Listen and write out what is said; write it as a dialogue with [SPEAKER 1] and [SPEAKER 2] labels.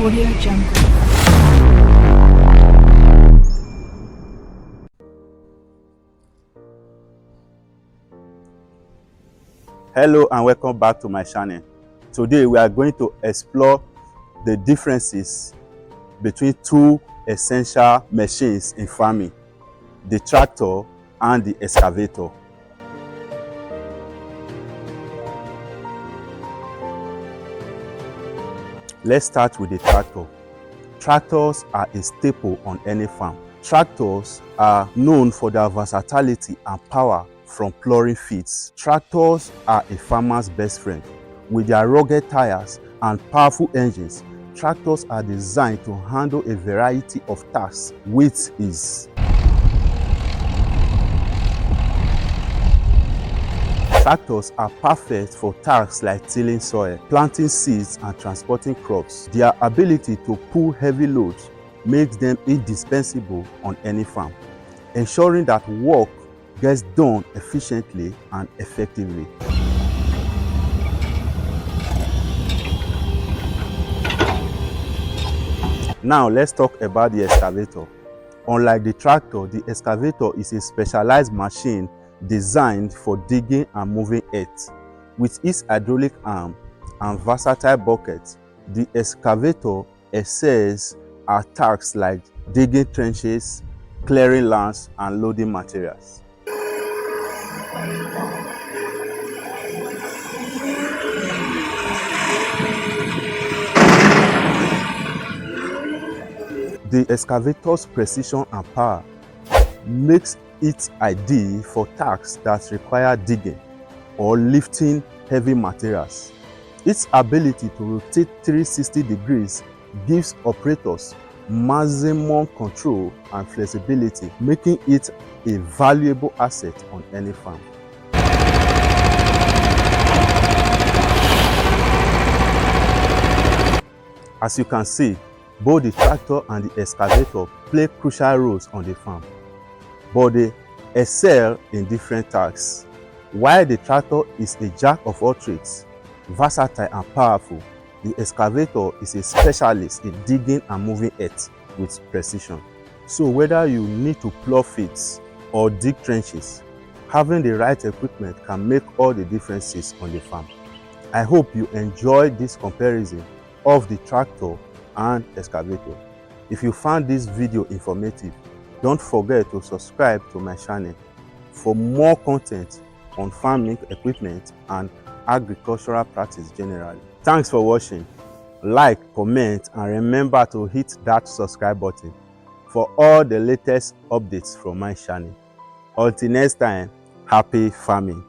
[SPEAKER 1] Audio Jungle.
[SPEAKER 2] Hello and welcome back to my channel. Today we are going to explore the differences between two essential machines in farming, the tractor and the excavator. Let's start with the tractor. Tractors are a staple on any farm. Tractors are known for their versatility and power from plowing feats. Tractors are a farmer's best friend. With their rugged tires and powerful engines, tractors are designed to handle a variety of tasks with ease. Tractors are perfect for tasks like tilling soil, planting seeds, and transporting crops. Their ability to pull heavy loads makes them indispensable on any farm, ensuring that work gets done efficiently and effectively. Now let's talk about the excavator. Unlike the tractor, the excavator is a specialized machine designed for digging and moving earth. With its hydraulic arm and versatile bucket, the excavator excels at tasks like digging trenches, clearing lands, and loading materials. The excavator's precision and power makes it ideal for tasks that require digging or lifting heavy materials. Its ability to rotate 360 degrees gives operators maximum control and flexibility, making it a valuable asset on any farm. As you can see, both the tractor and the excavator play crucial roles on the farm, but they excel in different tasks. While the tractor is a jack of all trades, versatile and powerful, the excavator is a specialist in digging and moving earth with precision. So whether you need to plow fields or dig trenches, having the right equipment can make all the differences on the farm. I hope you enjoyed this comparison of the tractor and excavator. If you found this video informative, don't forget to subscribe to my channel for more content on farming equipment and agricultural practice generally. Thanks for watching. Like, comment, and remember to hit that subscribe button for all the latest updates from my channel. Until next time, happy farming.